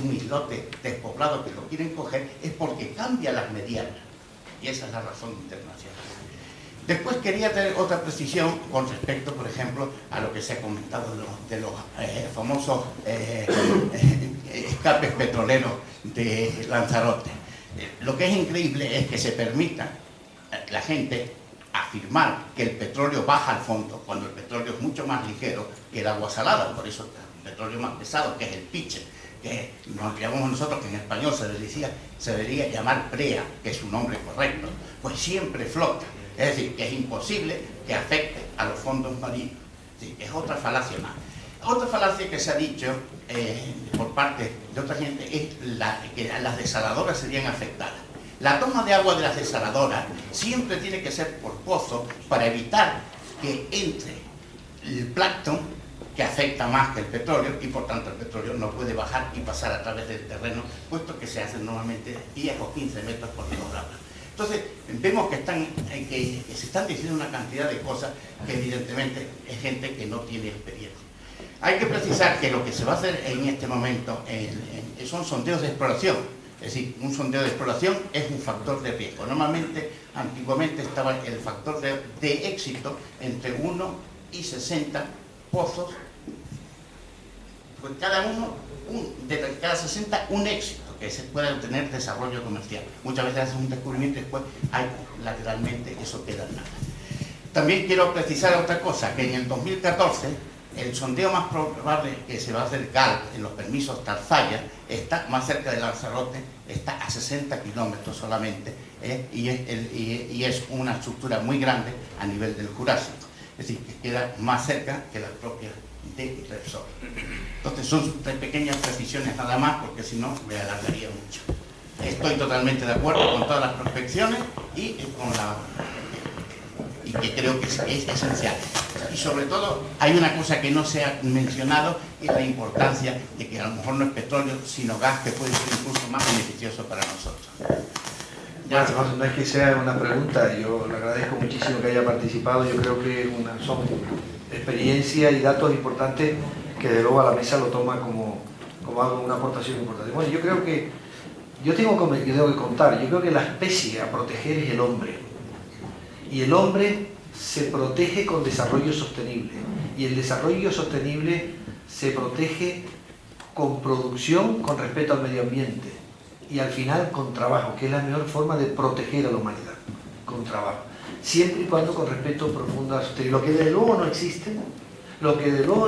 un islote despoblado que lo quieren coger, es porque cambia las medianas. Y esa es la razón internacional. Después quería tener otra precisión con respecto, por ejemplo, a lo que se ha comentado de los famosos escapes petroleros de Lanzarote. Lo que es increíble es que se permita la gente afirmar que el petróleo baja al fondo, cuando el petróleo es mucho más ligero que el agua salada, por eso el petróleo más pesado, que es el piche, que nos llamamos nosotros, que en español se debería llamar brea, que es su nombre correcto, pues siempre flota. Es decir, que es imposible que afecte a los fondos marinos. Sí, es otra falacia más. Otra falacia que se ha dicho por parte de otra gente es que las desaladoras serían afectadas. La toma de agua de las desaladoras siempre tiene que ser por pozo para evitar que entre el plancton, que afecta más que el petróleo, y por tanto el petróleo no puede bajar y pasar a través del terreno, puesto que se hacen normalmente 10 o 15 metros por kilogramo. Entonces, vemos que se están diciendo una cantidad de cosas que evidentemente es gente que no tiene experiencia. Hay que precisar que lo que se va a hacer en este momento son sondeos de exploración. Es decir, un sondeo de exploración es un factor de riesgo. Normalmente, antiguamente estaba el factor de éxito entre 1 y 60 pozos. Pues cada uno, de cada 60, un éxito, que se puede obtener desarrollo comercial. Muchas veces haces un descubrimiento y después hay lateralmente eso queda en nada. También quiero precisar otra cosa, que en el 2014 el sondeo más probable que se va a hacer GALP en los permisos Tarzaya está más cerca de Lanzarote, está a 60 kilómetros solamente, y es una estructura muy grande a nivel del Jurásico, es decir, que queda más cerca que la propia de Repsol. Entonces son 3 pequeñas precisiones nada más, porque si no me alargaría mucho. Estoy totalmente de acuerdo con todas las prospecciones y que creo que es esencial. Y sobre todo hay una cosa que no se ha mencionado, y es la importancia de que a lo mejor no es petróleo sino gas, que puede ser incluso más beneficioso para nosotros. Bueno, no es que sea una pregunta, yo le agradezco muchísimo que haya participado. Yo creo que son experiencia y datos importantes que de luego a la mesa lo toma como algo, una aportación importante. Bueno, yo creo que tengo que contar, yo creo que la especie a proteger es el hombre, y el hombre se protege con desarrollo sostenible, y el desarrollo sostenible se protege con producción, con respeto al medio ambiente, y al final con trabajo, que es la mejor forma de proteger a la humanidad, con trabajo, siempre y cuando con respeto profundo a la sostenibilidad. Lo que desde luego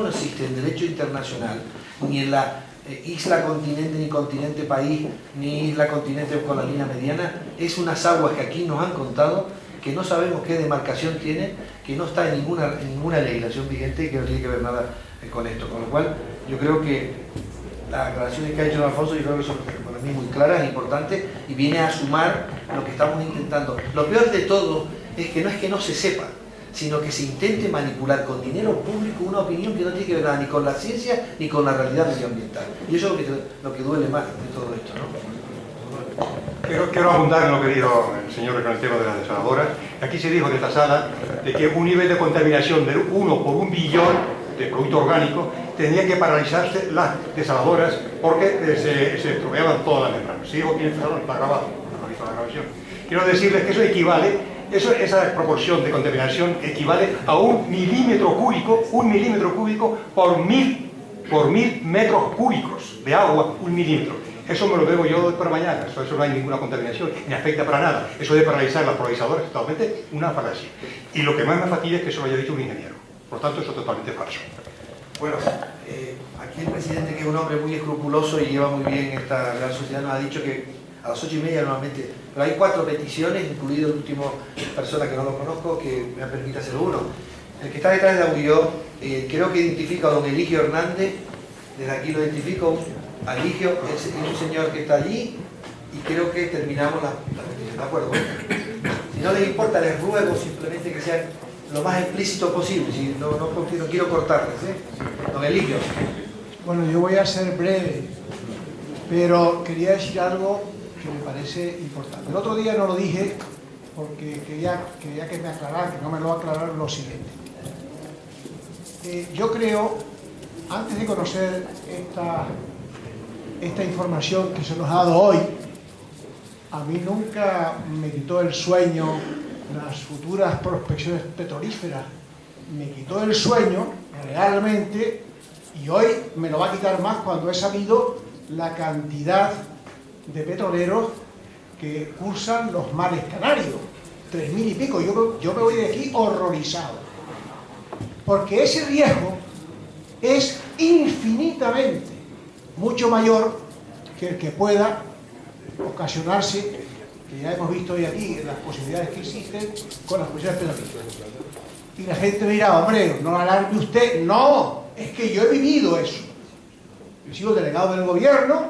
no existe, en derecho internacional, ni en la isla continente, ni continente país, ni isla continente con la línea mediana, es unas aguas que aquí nos han contado, que no sabemos qué demarcación tiene, que no está en ninguna legislación vigente y que no tiene que ver nada con esto. Con lo cual, yo creo que las aclaraciones que ha hecho don Alfonso, yo creo que son para mí muy claras, importantes, y viene a sumar lo que estamos intentando. Lo peor de todo es que no se sepa, sino que se intente manipular con dinero público una opinión que no tiene que ver nada ni con la ciencia ni con la realidad medioambiental. Y eso es lo que duele más de todo esto, ¿no? Quiero abundar en lo que dijo el señor con el tema de las desaladoras. Aquí se dijo de esta sala de que un nivel de contaminación de 1 por 1 billón de producto orgánico tenía que paralizarse las desaladoras porque se estropeaban todas las membranas. Si digo que está grabado, no he visto la grabación. Quiero decirles que eso equivale. Esa proporción de contaminación equivale a 1 milímetro cúbico por mil metros cúbicos de agua, 1 milímetro. Eso me lo bebo yo para mañana, eso no hay ninguna contaminación, ni afecta para nada. Eso de paralizar las polarizadoras es totalmente una falacia. Y lo que más me fastidia es que eso lo haya dicho un ingeniero. Por tanto, eso es totalmente falso. Bueno, aquí el presidente, que es un hombre muy escrupuloso y lleva muy bien esta Real Sociedad, nos ha dicho que a las 8:30 normalmente, pero hay 4 peticiones, incluido el último persona que no lo conozco, que me permite hacer uno. El que está detrás de Agulló, creo que identifica a don Eligio Hernández, desde aquí lo identifico, a Eligio, es un señor que está allí, y creo que terminamos la petición, ¿de acuerdo? Si no les importa, les ruego simplemente que sean lo más explícito posible, si no quiero cortarles, Don Eligio. Bueno, yo voy a ser breve, pero quería decir algo que me parece importante. El otro día no lo dije porque quería que me aclarara, que no me lo aclararon, lo siguiente. Yo creo, antes de conocer esta información que se nos ha dado hoy. A mí nunca me quitó el sueño las futuras prospecciones petrolíferas. Me quitó el sueño realmente, y hoy me lo va a quitar más cuando he sabido la cantidad de petroleros que cursan los mares canarios. 3.000 y pico. Yo me voy de aquí horrorizado. Porque ese riesgo es infinitamente mucho mayor que el que pueda ocasionarse, que ya hemos visto hoy aquí, las posibilidades que existen con las posibilidades petrolíferas. Y la gente me dirá, hombre, no alarme usted. No, es que yo he vivido eso. Yo he sido delegado del gobierno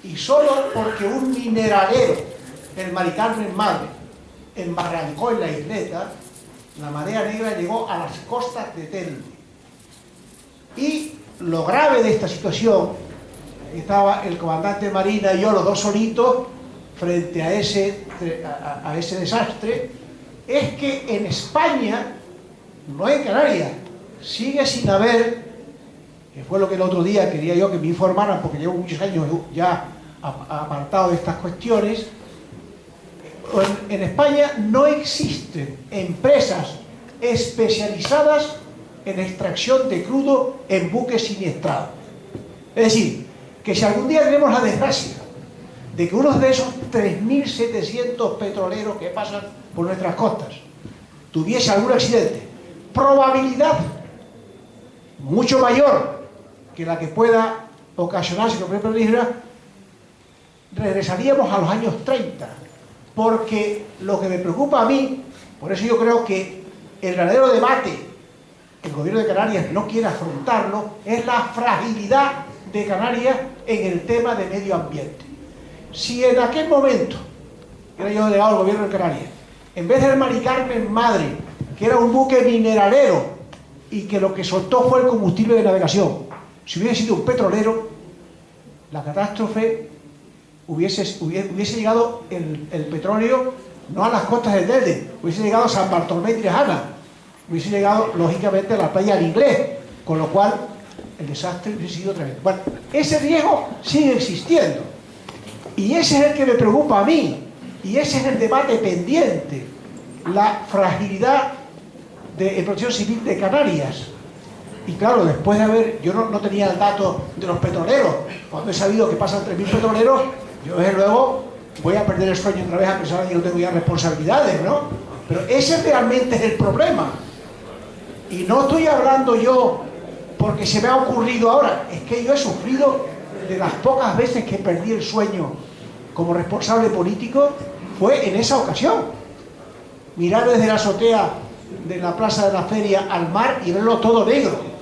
y solo porque un mineralero, el Mari Carmen Madre, embarrancó en la isleta, la marea negra llegó a las costas de Telde. Y lo grave de esta situación, estaba el comandante de Marina y yo, los dos solitos, frente a ese desastre, es que en España, no en Canarias, sigue sin haber, que fue lo que el otro día quería yo que me informaran, porque llevo muchos años ya apartado de estas cuestiones. En España no existen empresas especializadas en extracción de crudo en buques siniestrados. Es decir, que si algún día tenemos la desgracia de que uno de esos 3.700 petroleros que pasan por nuestras costas tuviese algún accidente, probabilidad mucho mayor que la que pueda ocasionarse con petrolífera, regresaríamos a los años 30. Porque lo que me preocupa a mí, por eso yo creo que el verdadero debate, el gobierno de Canarias no quiere afrontarlo, es la fragilidad de Canarias en el tema de medio ambiente. Si en aquel momento, era yo delegado del gobierno de Canarias, en vez del Mari Carmen Madre, que era un buque mineralero y que lo que soltó fue el combustible de navegación, si hubiese sido un petrolero, la catástrofe hubiese llegado el petróleo no a las costas de Telde, hubiese llegado a San Bartolomé y Tirajana, hubiese llegado lógicamente a la playa del Inglés, con lo cual el desastre hubiese sido tremendo. Bueno, ese riesgo sigue existiendo y ese es el que me preocupa a mí y ese es el debate pendiente, la fragilidad de Protección Civil de Canarias. Y claro, después de haber, yo no tenía el dato de los petroleros, cuando he sabido que pasan 3.000 petroleros, yo desde luego voy a perder el sueño otra vez a pensar que no tengo ya responsabilidades, ¿no? Pero ese realmente es el problema. Y no estoy hablando yo porque se me ha ocurrido ahora, es que yo he sufrido de las pocas veces que perdí el sueño como responsable político, fue en esa ocasión. Mirar desde la azotea de la plaza de la feria al mar y verlo todo negro.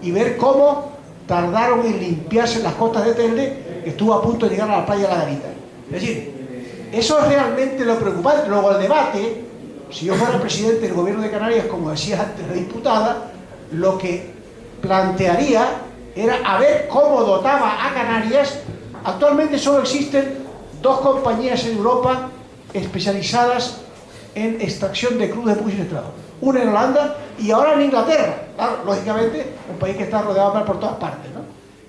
Y ver cómo tardaron en limpiarse las costas de Telde, que estuvo a punto de llegar a la playa de la Garita. Es decir, eso es realmente lo preocupante. Luego el debate, si yo fuera presidente del gobierno de Canarias, como decía antes la diputada, lo que plantearía era a ver cómo dotaba a Canarias. Actualmente solo existen 2 compañías en Europa especializadas en extracción de crudo de buques siniestrados. Una en Holanda y ahora en Inglaterra. Claro, lógicamente, un país que está rodeado de mar por todas partes, ¿no?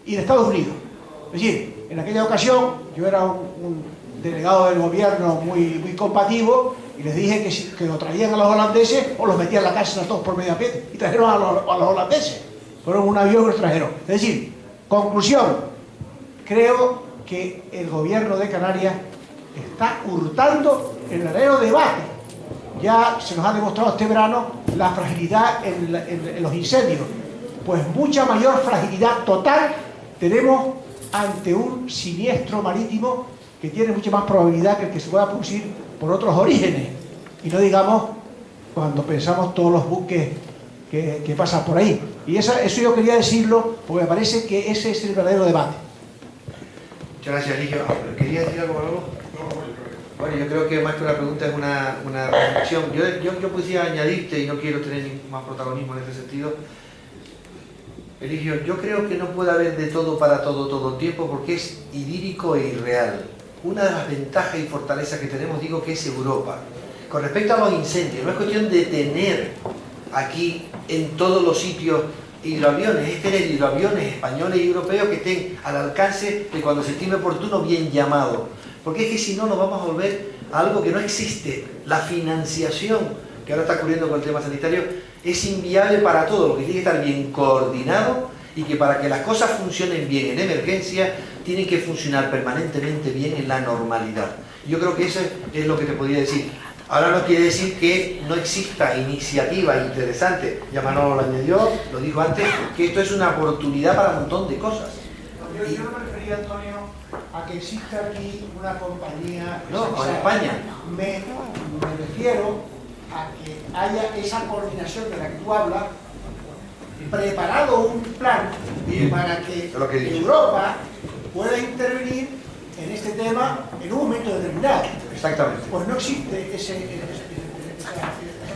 Y en Estados Unidos. Es decir, en aquella ocasión yo era un delegado del gobierno muy combativo y les dije que lo traían a los holandeses o los metían en la cárcel a todos por medio ambiente y trajeron a los holandeses. Fueron un avión que los trajeron. Es decir, conclusión, creo que el gobierno de Canarias está hurtando el verdadero debate. Ya se nos ha demostrado este verano la fragilidad en los incendios. Pues mucha mayor fragilidad total tenemos ante un siniestro marítimo que tiene mucha más probabilidad que el que se pueda producir por otros orígenes. Y no digamos cuando pensamos todos los buques que pasan por ahí. Y eso yo quería decirlo porque me parece que ese es el verdadero debate. Muchas gracias, Eligio. ¿Quería decir algo? Bueno, yo creo que más que una pregunta es una reflexión. Yo podría añadirte, y no quiero tener más protagonismo en ese sentido, Eligio, yo creo que no puede haber de todo para todo el tiempo porque es idílico e irreal. Una de las ventajas y fortalezas que tenemos, digo, que es Europa. Con respecto a los incendios, no es cuestión de tener aquí en todos los sitios hidroaviones, es tener hidroaviones españoles y europeos que estén al alcance de cuando se estime oportuno, bien llamado. Porque es que si no nos vamos a volver a algo que no existe. La financiación que ahora está ocurriendo con el tema sanitario es inviable para todo, lo que tiene que estar bien coordinado y que para que las cosas funcionen bien en emergencia, tienen que funcionar permanentemente bien en la normalidad. Yo creo que eso es lo que te podría decir. Ahora no quiere decir que no exista iniciativa interesante. Ya Manolo lo añadió, lo dijo antes, que esto es una oportunidad para un montón de cosas. Yo no me refería, Antonio, a que exista aquí una compañía... No, en España. Me refiero a que haya esa coordinación de la que tú hablas, preparado un plan para que Europa pueda intervenir en este tema en un momento determinado. Exactamente. Pues no existe esa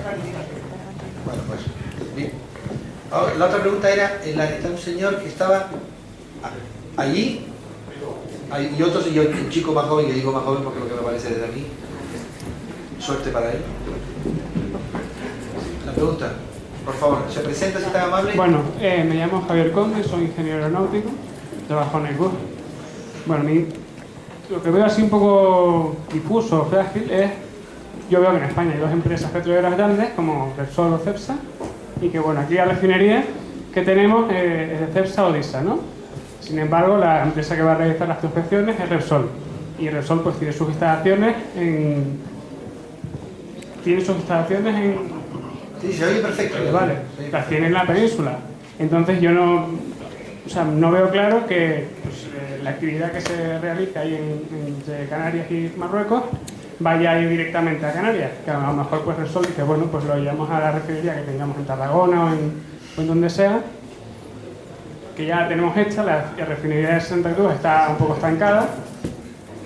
planificación. Bueno, pues, bien. Ahora, la otra pregunta era, está un señor que estaba allí, y otro señor, un chico más joven, que digo más joven porque lo que me parece desde aquí, suerte para él. La pregunta, por favor, ¿se presenta si está amable? Bueno, me llamo Javier Conde, soy ingeniero aeronáutico, trabajo en Airbus. Bueno, lo que veo así un poco difuso, frágil, es... Yo veo que en España hay dos empresas petroleras grandes, como Repsol o Cepsa, y que, bueno, aquí la refinería que tenemos es de Cepsa o Disa, ¿no? Sin embargo, la empresa que va a realizar las prospecciones es Repsol. Y Repsol, pues, tiene sus instalaciones en... Sí, se oye perfecto. Vale, las tiene en la península. Entonces yo no veo claro que pues, la actividad que se realiza ahí entre Canarias y Marruecos vaya a ir directamente a Canarias, que a lo mejor pues Repsol dice, bueno, pues lo llevamos a la refinería que tengamos en Tarragona o en donde sea, que ya la tenemos hecha, la refinería de Santa Cruz está un poco estancada,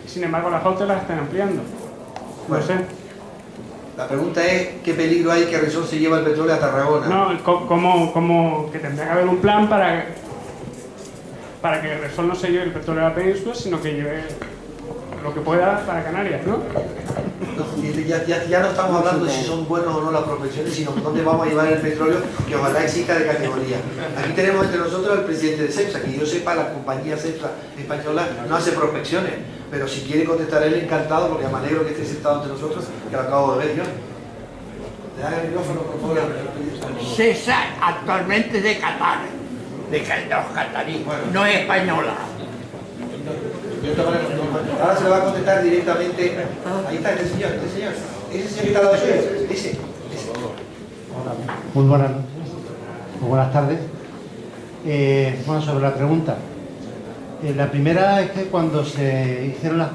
sin embargo las otras las están ampliando. No sé. La pregunta es, ¿qué peligro hay que Repsol se lleva el petróleo a Tarragona? No, como que tendría que haber un plan para que Repsol no se lleve el petróleo a la península, sino que lleve lo que pueda para Canarias, ¿no? Ya no estamos hablando de si son buenos o no las prospecciones, sino dónde vamos a llevar el petróleo, que ojalá exista de categoría. Aquí tenemos entre nosotros al presidente de Cepsa, que yo sepa, la compañía Cepsa española no hace prospecciones, pero si quiere contestar él, encantado, porque me alegro que esté sentado entre nosotros, que lo acabo de ver yo. Le dan el micrófono, por favor. Cepsa actualmente es de Qatar, de los cataríes, no es española. Ahora se le va a contestar directamente. Ahí está este señor. Ese señor que está al lado suyo. Ese. Hola, muy buenas noches. Muy buenas tardes. Bueno, sobre la pregunta. La primera es que cuando se hicieron las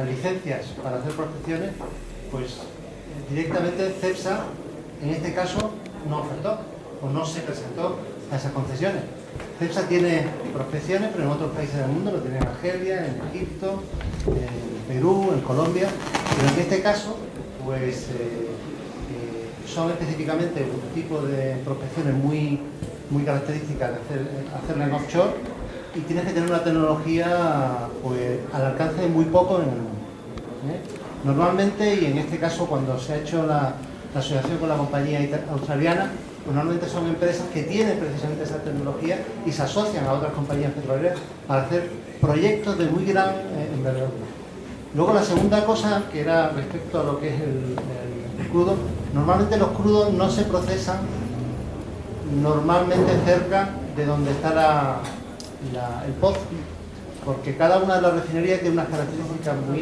licencias para hacer prospecciones, pues directamente Cepsa, en este caso, no ofertó o no se presentó a esas concesiones. Cepsa tiene prospecciones, pero en otros países del mundo, lo tiene en Argelia, en Egipto, en Perú, en Colombia, pero en este caso, pues son específicamente un tipo de prospecciones muy características de hacerla en offshore, y tienes que tener una tecnología pues al alcance de muy poco en el mundo. Normalmente, y en este caso cuando se ha hecho la asociación con la compañía australiana, pues normalmente son empresas que tienen precisamente esa tecnología y se asocian a otras compañías petroleras para hacer proyectos de muy gran envergadura. Luego la segunda cosa, que era respecto a lo que es el crudo, normalmente los crudos no se procesan normalmente cerca de donde está el pozo, porque cada una de las refinerías tiene unas características muy